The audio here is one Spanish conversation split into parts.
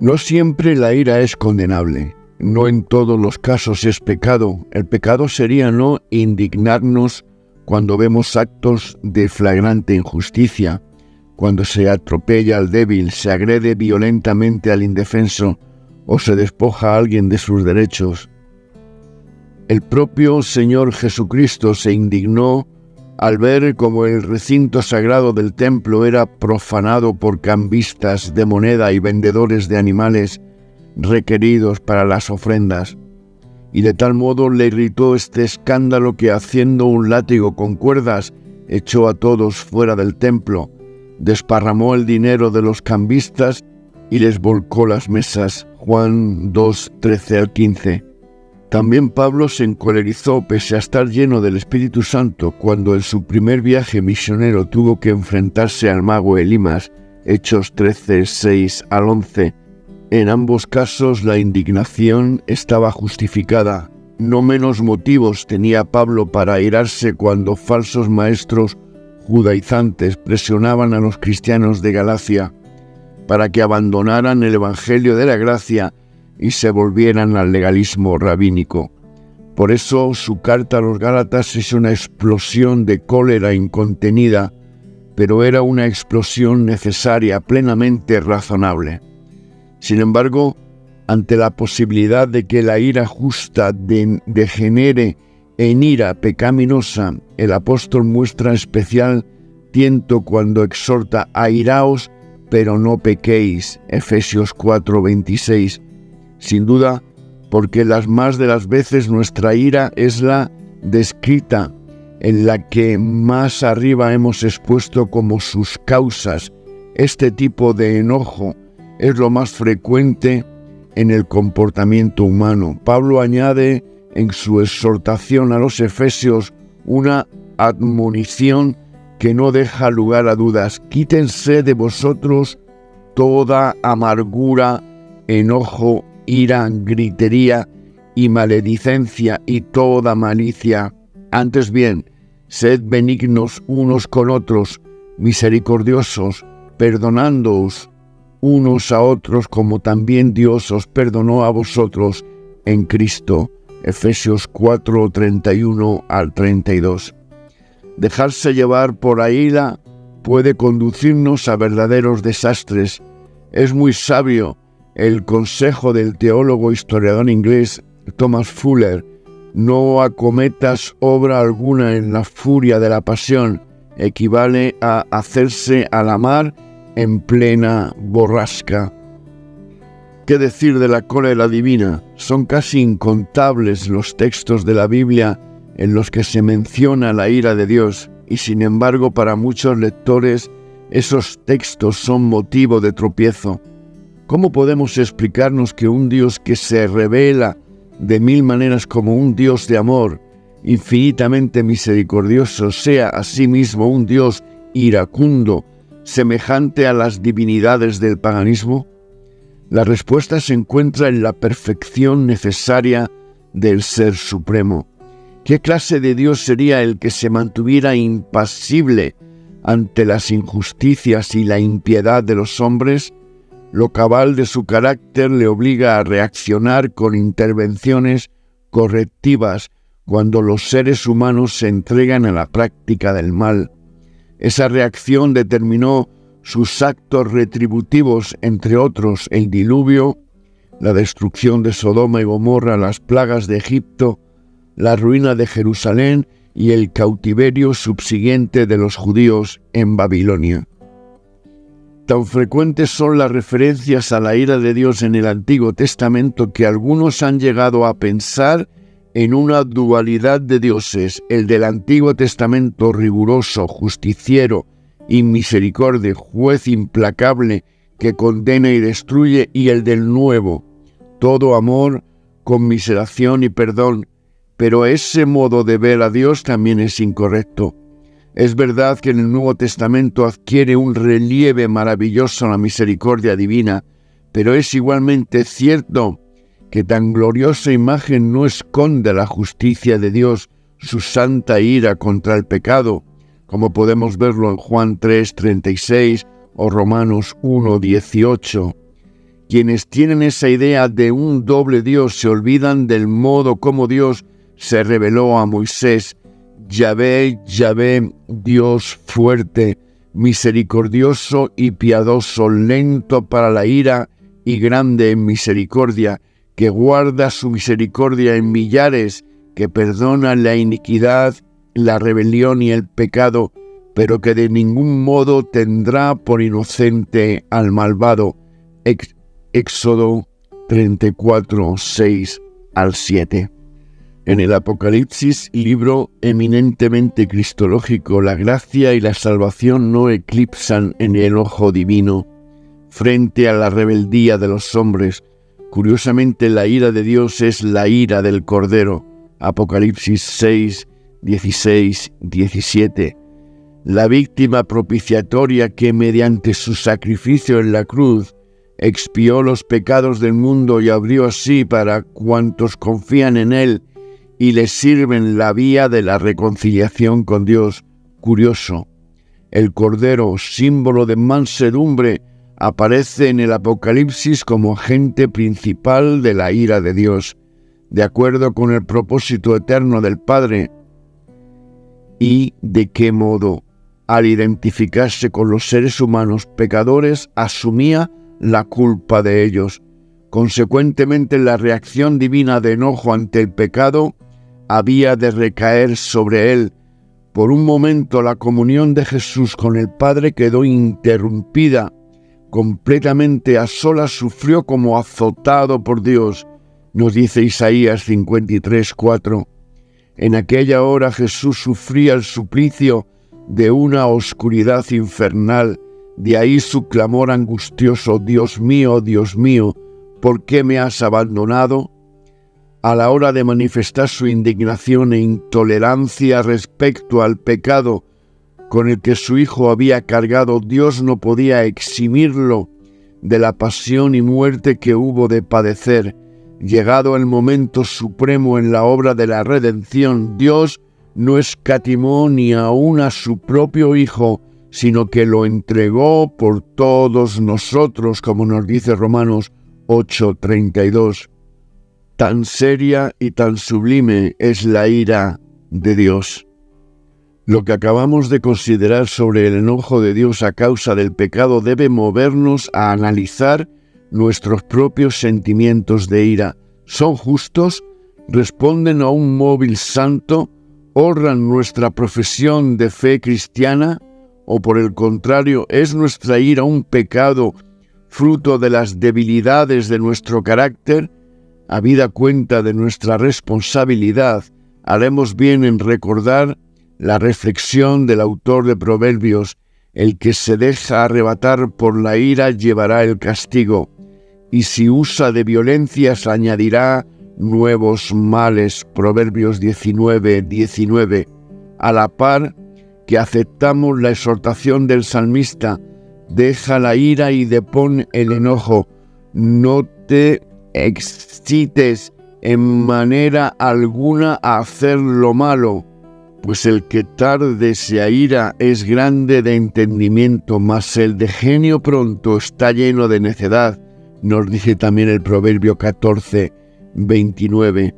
No siempre la ira es condenable. No en todos los casos es pecado. El pecado sería no indignarnos cuando vemos actos de flagrante injusticia, cuando se atropella al débil, se agrede violentamente al indefenso o se despoja a alguien de sus derechos. El propio Señor Jesucristo se indignó al ver cómo el recinto sagrado del templo era profanado por cambistas de moneda y vendedores de animales requeridos para las ofrendas, y de tal modo le irritó este escándalo que, haciendo un látigo con cuerdas, echó a todos fuera del templo, desparramó el dinero de los cambistas y les volcó las mesas. Juan 2, 13 al 15. También Pablo se encolerizó pese a estar lleno del Espíritu Santo cuando en su primer viaje misionero tuvo que enfrentarse al mago Elimas, Hechos 13, 6 al 11. En ambos casos la indignación estaba justificada. No menos motivos tenía Pablo para airarse cuando falsos maestros judaizantes presionaban a los cristianos de Galacia para que abandonaran el Evangelio de la gracia y se volvieran al legalismo rabínico. Por eso su carta a los Gálatas es una explosión de cólera incontenida, pero era una explosión necesaria, plenamente razonable. Sin embargo, ante la posibilidad de que la ira justa degenere en ira pecaminosa, el apóstol muestra especial tiento cuando exhorta: airaos, pero no pequéis, Efesios 4:26. Sin duda, porque las más de las veces nuestra ira es la descrita, en la que más arriba hemos expuesto como sus causas. Este tipo de enojo es lo más frecuente en el comportamiento humano. Pablo añade en su exhortación a los efesios una admonición que no deja lugar a dudas: quítense de vosotros toda amargura, enojo, ira, gritería y maledicencia y toda malicia. Antes bien, sed benignos unos con otros, misericordiosos, perdonándoos unos a otros como también Dios os perdonó a vosotros en Cristo. Efesios 4, 31 al 32. Dejarse llevar por la ira puede conducirnos a verdaderos desastres. Es muy sabio el consejo del teólogo historiador inglés Thomas Fuller: no acometas obra alguna en la furia de la pasión. Equivale a hacerse a la mar en plena borrasca. ¿Qué decir de la cólera divina? Son casi incontables los textos de la Biblia en los que se menciona la ira de Dios, y sin embargo para muchos lectores esos textos son motivo de tropiezo. ¿Cómo podemos explicarnos que un Dios que se revela de mil maneras como un Dios de amor, infinitamente misericordioso, sea asimismo un Dios iracundo, semejante a las divinidades del paganismo? La respuesta se encuentra en la perfección necesaria del Ser Supremo. ¿Qué clase de Dios sería el que se mantuviera impasible ante las injusticias y la impiedad de los hombres? Lo cabal de su carácter le obliga a reaccionar con intervenciones correctivas cuando los seres humanos se entregan a la práctica del mal. Esa reacción determinó sus actos retributivos, entre otros el diluvio, la destrucción de Sodoma y Gomorra, las plagas de Egipto, la ruina de Jerusalén y el cautiverio subsiguiente de los judíos en Babilonia. Tan frecuentes son las referencias a la ira de Dios en el Antiguo Testamento que algunos han llegado a pensar en una dualidad de dioses: el del Antiguo Testamento riguroso, justiciero y misericordia, juez implacable que condena y destruye, y el del Nuevo, todo amor, conmiseración y perdón. Pero ese modo de ver a Dios también es incorrecto. Es verdad que en el Nuevo Testamento adquiere un relieve maravilloso la misericordia divina, pero es igualmente cierto que tan gloriosa imagen no esconde la justicia de Dios, su santa ira contra el pecado, como podemos verlo en Juan 3:36 o Romanos 1:18. Quienes tienen esa idea de un doble Dios se olvidan del modo como Dios se reveló a Moisés. Yahvé, Yahvé, Dios fuerte, misericordioso y piadoso, lento para la ira y grande en misericordia, que guarda su misericordia en millares, que perdona la iniquidad, la rebelión y el pecado, pero que de ningún modo tendrá por inocente al malvado. Éxodo 34, 6 al 7. En el Apocalipsis, libro eminentemente cristológico, la gracia y la salvación no eclipsan en el ojo divino frente a la rebeldía de los hombres. Curiosamente, la ira de Dios es la ira del Cordero. Apocalipsis 6, 16, 17. La víctima propiciatoria que mediante su sacrificio en la cruz expió los pecados del mundo y abrió así para cuantos confían en él y le sirven la vía de la reconciliación con Dios. Curioso, el Cordero, símbolo de mansedumbre, aparece en el Apocalipsis como agente principal de la ira de Dios, de acuerdo con el propósito eterno del Padre. ¿Y de qué modo? Al identificarse con los seres humanos pecadores, asumía la culpa de ellos. Consecuentemente, la reacción divina de enojo ante el pecado había de recaer sobre él. Por un momento, la comunión de Jesús con el Padre quedó interrumpida. Completamente a solas sufrió como azotado por Dios, nos dice Isaías 53, 4. En aquella hora Jesús sufría el suplicio de una oscuridad infernal. De ahí su clamor angustioso: Dios mío, ¿por qué me has abandonado? A la hora de manifestar su indignación e intolerancia respecto al pecado con el que su Hijo había cargado, Dios no podía eximirlo de la pasión y muerte que hubo de padecer. Llegado el momento supremo en la obra de la redención, Dios no escatimó ni aun a su propio Hijo, sino que lo entregó por todos nosotros, como nos dice Romanos 8:32. Tan seria y tan sublime es la ira de Dios. Lo que acabamos de considerar sobre el enojo de Dios a causa del pecado debe movernos a analizar nuestros propios sentimientos de ira. ¿Son justos? ¿Responden a un móvil santo? ¿Honran nuestra profesión de fe cristiana? ¿O por el contrario, es nuestra ira un pecado fruto de las debilidades de nuestro carácter? Habida cuenta de nuestra responsabilidad, haremos bien en recordar la reflexión del autor de Proverbios: el que se deja arrebatar por la ira llevará el castigo, y si usa de violencias añadirá nuevos males. Proverbios 19, 19. A la par que aceptamos la exhortación del salmista: deja la ira y depón el enojo, no te excites en manera alguna a hacer lo malo, pues el que tarde se aira es grande de entendimiento, mas el de genio pronto está lleno de necedad, nos dice también el Proverbio 14, 29.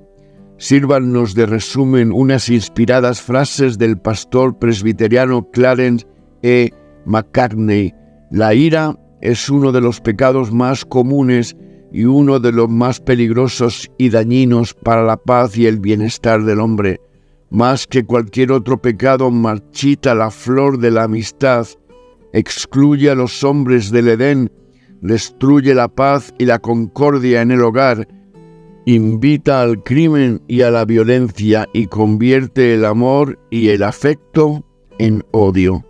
Sírvannos de resumen unas inspiradas frases del pastor presbiteriano Clarence E. McCartney. La ira es uno de los pecados más comunes y uno de los más peligrosos y dañinos para la paz y el bienestar del hombre. Más que cualquier otro pecado, marchita la flor de la amistad, excluye a los hombres del Edén, destruye la paz y la concordia en el hogar, invita al crimen y a la violencia y convierte el amor y el afecto en odio.